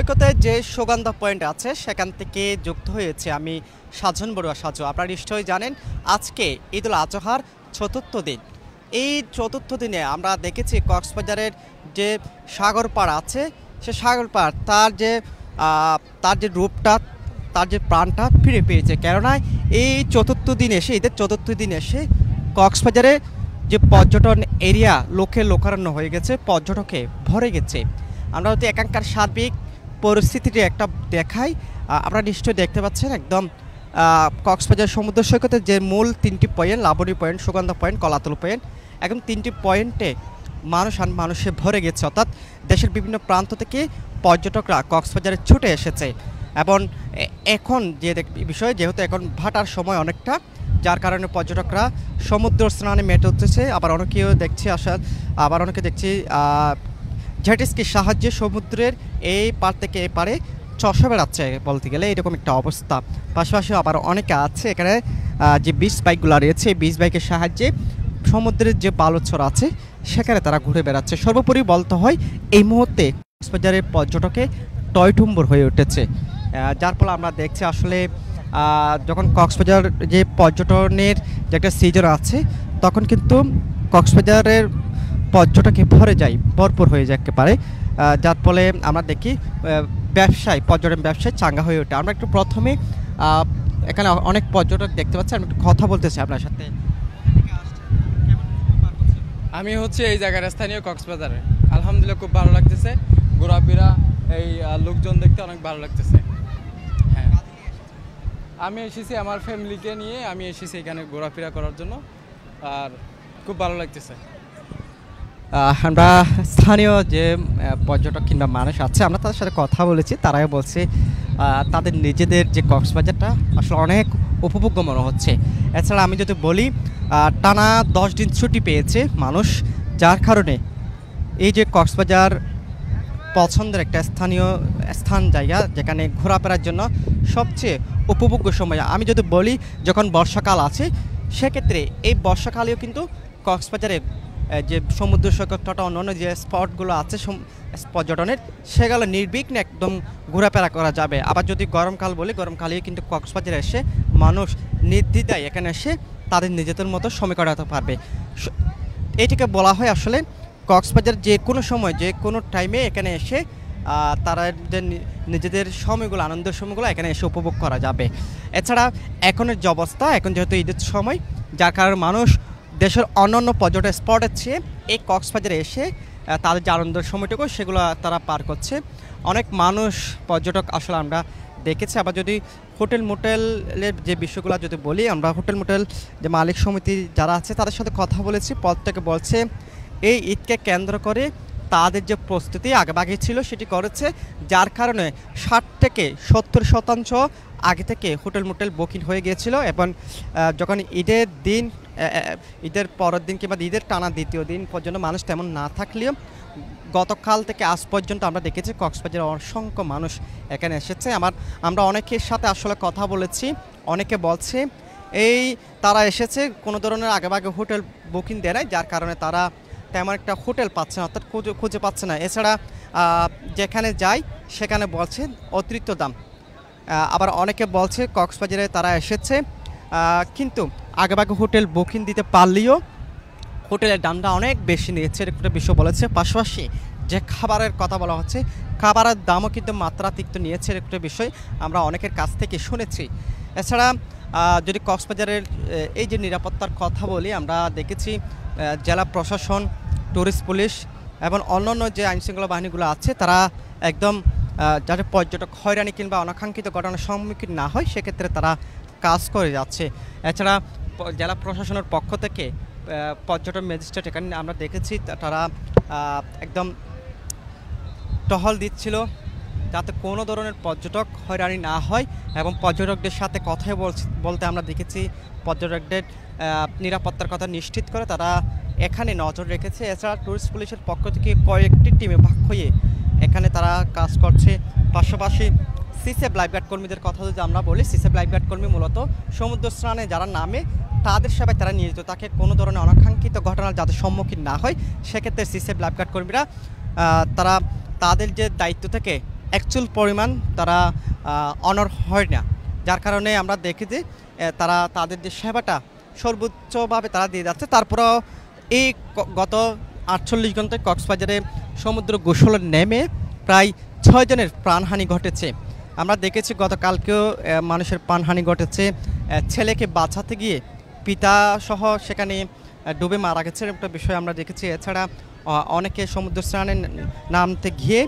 সৈকতে যে সুগন্ধা পয়েন্ট আছে সেখান থেকে যুক্ত হয়েছে আমি সাজন বড়ুয়া সাজু। আপনারা নিশ্চয়ই জানেন আজকে ঈদুল আজহার চতুর্থ দিন। এই চতুর্থ দিনে আমরা দেখেছি কক্সবাজারের যে সাগর পাড় আছে সে সাগর পাড় তার যে রূপটা তার যে প্রাণটা ফিরে পেয়েছে। কেননা এই চতুর্থ দিন এসে ঈদের চতুর্থ দিন এসে কক্সবাজারে যে পর্যটন এরিয়া লোকে লোকারণ্য হয়ে গেছে, পর্যটকে ভরে গেছে। আমরা যদি এখানকার সার্বিক পরিস্থিতিটি একটা দেখাই, আপনারা নিশ্চয়ই দেখতে পাচ্ছেন একদম কক্সবাজার সমুদ্র সৈকতের যে মূল তিনটি point, Laboni point, Sugandha point, Kolatoli point, একদম তিনটি পয়েন্টে মানুষে ভরে গেছে। অর্থাৎ দেশের বিভিন্ন প্রান্ত থেকে পর্যটকরা কক্সবাজারে ছুটে এসেছে। এবং এখন যে বিষয়, যেহেতু এখন ভাটার সময় অনেকটা, যার কারণে পর্যটকরা সমুদ্র স্নানে মেতে উঠতেছে। আবার অনেকে দেখছি জেটস্কির সাহায্যে সমুদ্রের এই পার থেকে এই পারে চষে বেড়াচ্ছে বলতে গেলে, এরকম একটা অবস্থা। পাশাপাশি আবার অনেকে আছে এখানে যে বিচ বাইকগুলো রয়েছে, বিচ বাইকের সাহায্যে সমুদ্রের যে বালুচর আছে সেখানে তারা ঘুরে বেড়াচ্ছে। সর্বোপরি বলতে হয় এই মুহূর্তে কক্সবাজারের পর্যটকে টয়টুম্বর হয়ে উঠেছে। যার ফলে আমরা দেখছি আসলে যখন কক্সবাজার যে পর্যটনের যে একটা সিজন আছে তখন কিন্তু কক্সবাজারের পর্যটকে ভরে যায়, ভরপুর হয়ে যেতে পারে। যার ফলে আমরা দেখি পর্যটন ব্যবসায় চাঙ্গা হয়ে ওঠে। আমরা একটু প্রথমে এখানে অনেক পর্যটক দেখতে পাচ্ছি, আমি একটু কথা বলতে চাই আপনার সাথে। আমি হচ্ছে এই জায়গার স্থানীয় কক্সবাজারে। আলহামদুলিল্লাহ খুব ভালো লাগতেছে, ঘোরাফেরা এই লোকজন দেখতে অনেক ভালো লাগতেছে। হ্যাঁ, আমি এসেছি আমার ফ্যামিলিকে নিয়ে, আমি এসেছি এখানে ঘোরাফেরা করার জন্য, আর খুব ভালো লাগতেছে। আমরা স্থানীয় যে পর্যটক কিংবা মানুষ আছে আমরা তাদের সাথে কথা বলেছি, তারাই বলছে তাদের নিজেদের যে কক্সবাজারটা আসলে অনেক উপভোগ্য মনে হচ্ছে। এছাড়া আমি যদি বলি টানা 10 দিন ছুটি পেয়েছে মানুষ, যার কারণে এই যে কক্সবাজার পছন্দের একটা জায়গা যেখানে ঘোরাফেরার জন্য সবচেয়ে উপভোগ্য সময়। আমি যদি বলি যখন বর্ষাকাল আছে সেক্ষেত্রে এই বর্ষাকালেও কিন্তু কক্সবাজারে যে সমুদ্র সৈকতটা অন্যান্য যে স্পটগুলো আছে পর্যটনের, সেগুলো নির্বিঘ্নে একদম ঘোরাফেরা করা যাবে। আবার যদি গরমকাল বলি, গরমকালেও কিন্তু কক্সবাজারে এসে মানুষ নির্দ্বিধায় এখানে এসে তাদের নিজেদের মতো সময় কাটাতে পারবে। এটিকে বলা হয় আসলে কক্সবাজার যে কোনো সময় যে কোনো টাইমে এখানে এসে তারা নিজেদের সময়গুলো, আনন্দের সময়গুলো এখানে এসে উপভোগ করা যাবে। এছাড়া এখনের যে অবস্থা, এখন যেহেতু ঈদের সময়, যার কারণে মানুষ দেশের অন্যান্য পর্যটন স্পটের চেয়ে এই কক্সবাজারে এসে তাদের যে আনন্দের সময়টুকু সেগুলো তারা পার করছে। অনেক মানুষ পর্যটক আসলে আমরা দেখেছি। আবার যদি হোটেল মোটেলের যে বিষয়গুলো যদি বলি, আমরা হোটেল মোটেল যে মালিক সমিতি যারা আছে তাদের সাথে কথা বলেছি, প্রত্যেকে বলছে এই ঈদকে কেন্দ্র করে তাদের যে প্রস্তুতি আগেভাগে ছিল সেটি করেছে, যার কারণে 60 থেকে 70% আগে থেকে হোটেল মোটেল বুকিং হয়ে গিয়েছিল। এবং যখন ঈদের পরের দিন কিংবা ঈদের টানা দ্বিতীয় দিন পর্যন্ত মানুষ তেমন না থাকলেও গতকাল থেকে আজ পর্যন্ত আমরা দেখেছি কক্সবাজারে অসংখ্য মানুষ এখানে এসেছে। আমরা অনেকের সাথে আসলে কথা বলেছি, অনেকে বলছে তারা এসেছে কোনো ধরনের আগেভাগে হোটেল বুকিং দেয় নাই, যার কারণে তারা তেমন একটা হোটেল পাচ্ছে না, অর্থাৎ খুঁজে পাচ্ছে না। এছাড়া যেখানে যায় সেখানে বলছে অতিরিক্ত দাম। আবার অনেকে বলছে কক্সবাজারে তারা এসেছে কিন্তু আগেভাগে হোটেল বুকিং দিতে পারলেও হোটেলের দামটা অনেক বেশি নিয়েছে, এরকম একটা বিষয় বলেছে। পাশাপাশি যে খাবারের কথা বলা হচ্ছে, খাবারের দামও কিন্তু মাত্রাতিরিক্ত নিয়েছে, এরকম একটা বিষয় আমরা অনেকের কাছ থেকে শুনেছি। এছাড়া যদি কক্সবাজারের এই যে নিরাপত্তার কথা বলি, আমরা দেখেছি জেলা প্রশাসন, ট্যুরিস্ট পুলিশ এবং অন্যান্য যে আইনশৃঙ্খলা বাহিনীগুলো আছে তারা একদম যাতে পর্যটক হয়রানি কিংবা অনাকাঙ্ক্ষিত ঘটনার সম্মুখীন না হয় সেক্ষেত্রে তারা কাজ করে যাচ্ছে। এছাড়া জেলা প্রশাসনের পক্ষ থেকে পর্যটন ম্যাজিস্ট্রেট এখানে আমরা দেখেছি তারা একদম টহল দিচ্ছিল যাতে কোনো ধরনের পর্যটক হয়রানি না হয়। এবং পর্যটকদের সাথে কথাই বলতে আমরা দেখেছি পর্যটকদের নিরাপত্তার কথা নিশ্চিত করে তারা এখানে নজর রেখেছে। এছাড়া ট্যুরিস্ট পুলিশের পক্ষ থেকে কয়েকটি টিমে ভাগ হয়ে এখানে তারা কাজ করছে। পাশাপাশি সিসেফ লাইফগার্ড কর্মীদের কথা যদি আমরা বলি, সিসেফ লাইফগার্ড কর্মী মূলত সমুদ্র স্নানে যারা নামে তাদের সেবায় তারা নিয়োজিত, তাকে কোনো ধরনের অনাকাঙ্ক্ষিত ঘটনার যাতে সম্মুখীন না হয় সেক্ষেত্রে সিসেফ লাইফগার্ড কর্মীরা তারা তাদের যে দায়িত্ব থেকে অ্যাকচুয়াল পরিমাণ তারা অনর হয় না, যার কারণে আমরা দেখি যে তারা তাদের যে সেবাটা সর্বোচ্চভাবে তারা দিয়ে যাচ্ছে। তারপরেও এই গত 48 ঘন্টায় কক্সবাজারে সমুদ্র গোসলে নেমে প্রায় 6 জনের প্রাণহানি ঘটেছে। আমরা দেখেছি গতকালকেও মানুষের প্রাণহানি ঘটেছে, ছেলেকে বাঁচাতে গিয়ে পিতা সহ সেখানে ডুবে মারা গেছে একটা বিষয় আমরা দেখেছি। এছাড়া অনেকে সমুদ্র স্নানে নামতে গিয়ে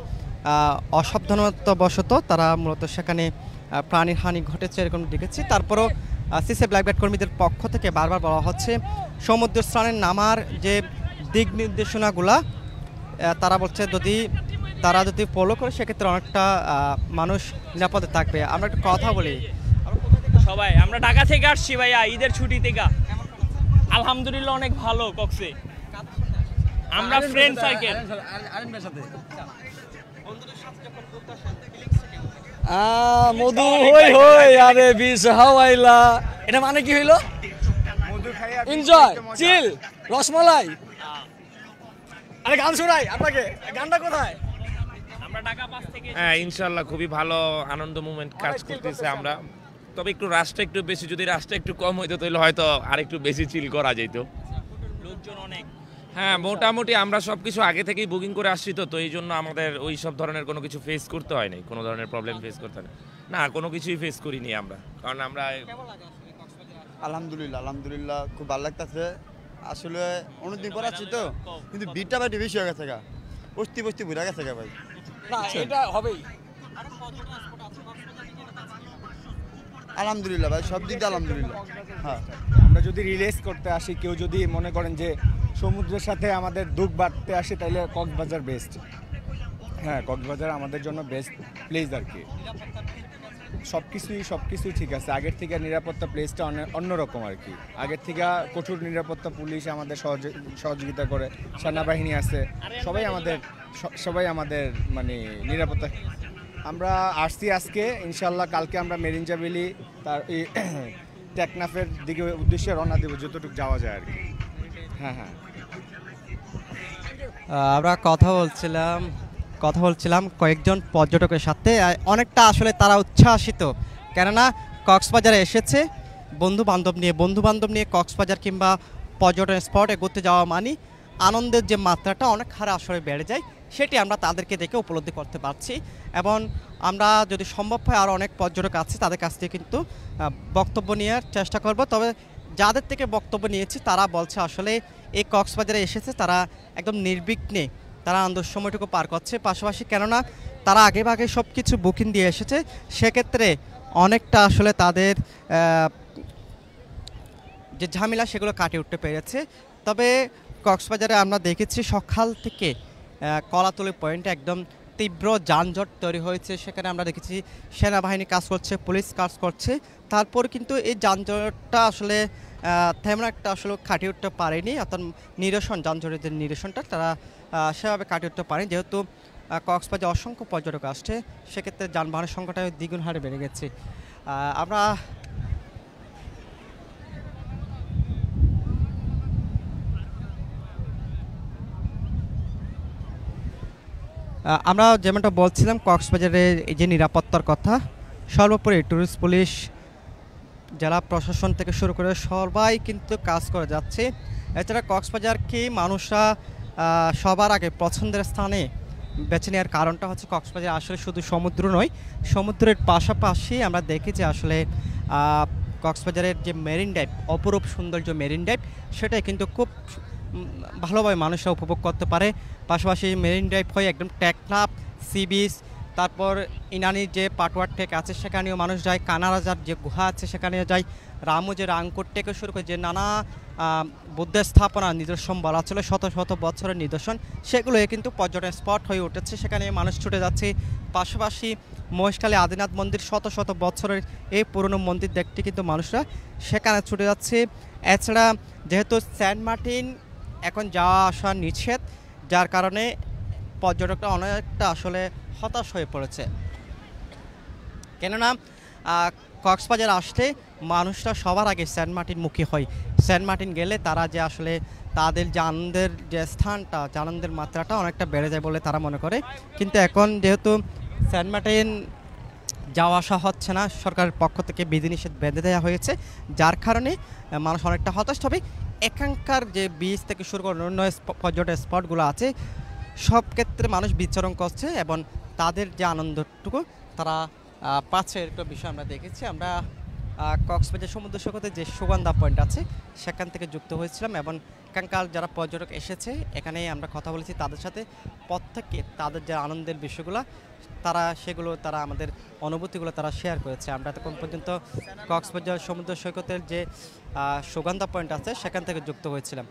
অসাবধানতাবশত তারা মূলত সেখানে প্রাণীর হানি ঘটেছে এরকম দেখেছি। তারপরও সিসি ব্ল্যাকব্যাট কর্মীদের পক্ষ থেকে বারবার বলা হচ্ছে সমুদ্র স্নানে নামার যে দিক নির্দেশনাগুলা তারা বলছে তারা যদি ফলো করে সেক্ষেত্রে অনেকটা মানুষ নিরাপদে থাকবে। আমরা একটা কথা বলি, সবাই আমরা ঢাকা থেকে আসছি ভাইয়া ঈদের ছুটি থেকে। আলহামদুলিল্লাহ অনেক ভালো কক্সে, আমরা ফ্রেন্ড সার্কেল। মধু হই হই আরে বিষ হাওয়াইলা, এটা মানে কি হইলো? এনজয় চিল রসমালাই। আরে গান শোনাই আপনাকে, গানটা কোথায়? আমরা ঢাকা পাস থেকে। হ্যাঁ ইনশাআল্লাহ খুবই ভালো আনন্দ মুভমেন্ট কাজ করতেছে আমরা। তবে একটু রাশটা একটু বেশি, যদি রাশটা একটু কম হইতো তাহলে হয়তো আর একটু বেশি চিল করা যেত। লোকজন অনেক। হ্যাঁ মোটামুটি আমরা সবকিছু আগে থেকেই বুকিং করে আসছি, তো এই জন্য আমাদের ওই সব ধরনের কোনো কিছু ফেস করতে হয় নাই, কোনো ধরনের প্রবলেম ফেস করতে হয় না, কোনো কিছুই ফেস করিনি আমরা, কারণ আমরা। আলহামদুলিল্লাহ খুব ভালো লাগতেছে। আসলে অনেকদিন পর আসছি তো, কিন্তু ভিড়টা ভাই বেশি হয়ে গেছে, বস্তি ঘুরে গেছে ভাই। না এটা হবেই। আলহামদুলিল্লাহ ভাই, সব দিক দিয়ে আলহামদুলিল্লাহ। হ্যাঁ, আমরা যদি রিলেজ করতে আসি, কেউ যদি মনে করেন যে সমুদ্রের সাথে আমাদের দুঃখ বাড়তে আসে, তাইলে কক্সবাজার বেস্ট। হ্যাঁ, কক্সবাজার আমাদের জন্য বেস্ট প্লেস আর কি। সব কিছুই ঠিক আছে। আগের থেকে নিরাপত্তা প্লেসটা অন্যরকম আর কি। আগের থেকে কঠোর নিরাপত্তা, পুলিশ আমাদের সহযোগিতা করে, সেনাবাহিনী আছে, সবাই আমাদের মানে নিরাপত্তা। আমরা আসছি আজকে, ইনশাল্লাহ কালকে আমরা মেরিঞ্জা ভ্যালি তার এই টেকনাফের দিকে উদ্দেশ্যে রওনা দেবো, যতটুকু যাওয়া যায় আর কি। হ্যাঁ। আমরা কথা বলছিলাম কয়েকজন পর্যটকের সাথে, অনেকটা আসলে তারা উচ্ছ্বাসিত, কেননা কক্সবাজারে এসেছে বন্ধু বান্ধব নিয়ে কক্সবাজার কিংবা পর্যটন স্পটে ঘুরতে যাওয়া মানে আনন্দের যে মাত্রাটা অনেক হারে আসলে বেড়ে যায়, সেটি আমরা তাদেরকে দেখে উপলব্ধি করতে পারছি। এবং আমরা যদি সম্ভব হয় আরও অনেক পর্যটক আছে তাদের কাছ থেকে কিন্তু বক্তব্য নেওয়ার চেষ্টা করব। তবে যাদের থেকে বক্তব্য নিয়েছি তারা বলছে আসলে এই কক্সবাজারে এসেছে তারা একদম নির্বিঘ্নে তারা আনন্দের সময়টুকু পার করছে। পাশাপাশি কেননা তারা আগেভাগে সব কিছু বুকিং দিয়ে এসেছে, সেক্ষেত্রে অনেকটা আসলে তাদের যে ঝামেলা সেগুলো কাটিয়ে উঠতে পেরেছে। তবে কক্সবাজারে আমরা দেখেছি সকাল থেকে কলাতলি পয়েন্টে একদম তীব্র যানজট তৈরি হয়েছে। সেখানে আমরা দেখেছি সেনাবাহিনী কাজ করছে, পুলিশ কাজ করছে, তারপর কিন্তু এই যানজটটা আসলে তেমন একটা আসলে কাটিয়ে উঠতে পারেনি, অর্থাৎ যানজটের যে নিরসনটা তারা সেভাবে কাটিয়ে উঠতে পারেনি। যেহেতু কক্সবাজার অসংখ্য পর্যটক আসছে, সেক্ষেত্রে যানবাহনের সংখ্যাটা দ্বিগুণ হারে বেড়ে গেছে। আমরা যেমনটা বলছিলাম কক্সবাজারের এই যে নিরাপত্তার কথা, সর্বোপরি ট্যুরিস্ট পুলিশ, জেলা প্রশাসন থেকে শুরু করে সবাই কিন্তু কাজ করে যাচ্ছে। এছাড়া কক্সবাজারকে মানুষরা সবার আগে পছন্দের স্থানে বেছে নেওয়ার কারণটা হচ্ছে কক্সবাজার আসলে শুধু সমুদ্র নয়, সমুদ্রের পাশাপাশি আমরা দেখি যে আসলে কক্সবাজারের যে মেরিন ড্রাইভ, অপরূপ সৌন্দর্য মেরিন ড্রাইভ, সেটাই কিন্তু খুব ভালোভাবে মানুষরা উপভোগ করতে পারে। পাশাপাশি মেরিন ড্রাইভ হয়ে একদম টেকনাফ সি বিচ, তারপর ইনানির যে পাটওয়ার টেক আছে সেখানেও মানুষ যায়, কানারাজার যে গুহা আছে সেখানেও যায়, রামু যে রাংকোট থেকে শুরু করে যে নানা বুদ্ধের স্থাপনা নিদর্শন বলা ছিল, শত শত বছরের নিদর্শন, সেগুলো কিন্তু পর্যটন স্পট হয়ে উঠেছে, সেখানে মানুষ ছুটে যাচ্ছে। পাশাপাশি মহেশখালী আদিনাথ মন্দির, শত শত বছরের এই পুরনো মন্দির দেখতে কিন্তু মানুষরা সেখানে ছুটে যাচ্ছে। এছাড়া যেহেতু সেন্ট মার্টিন এখন যাওয়া আসা নিষেধ, যার কারণে পর্যটকরা অনেকটা আসলে হতাশ হয়ে পড়েছে। কেননা কক্সবাজার আসতে মানুষরা সবার আগে সেন্ট মার্টিন মুখী হয়। সেন্ট মার্টিন গেলে তারা যে আসলে তাদের যে আনন্দের যে স্থানটা, যে আনন্দের মাত্রাটা অনেকটা বেড়ে যায় বলে তারা মনে করে। কিন্তু এখন যেহেতু সেন্ট মার্টিন যাওয়া আসা হচ্ছে না, সরকারের পক্ষ থেকে বিধিনিষেধ বেঁধে দেওয়া হয়েছে, যার কারণে মানুষ অনেকটা হতাশ হবে। এখানকার যে বিচ থেকে শুরু করে অন্য পর্যটন স্পটগুলো আছে সব ক্ষেত্রে মানুষ বিচরণ করছে এবং তাদের যে আনন্দটুকু তারা পাচ্ছে, একটা বিষয় আমরা দেখেছি। আমরা কক্সবাজার সমুদ্র সৈকতে যে সুগন্ধা পয়েন্ট আছে সেখান থেকে যুক্ত হয়েছিলাম এবং এখানকার যারা পর্যটক এসেছে এখানে আমরা কথা বলেছি তাদের সাথে, প্রত্যেকে তাদের যে আনন্দের বিষয়গুলো তারা আমাদের অনুভূতিগুলো তারা শেয়ার করেছে। আমরা তখন পর্যন্ত কক্সবাজার সমুদ্র সৈকতের যে সুগন্ধা পয়েন্ট আছে সেখান থেকে যুক্ত হয়েছিলাম।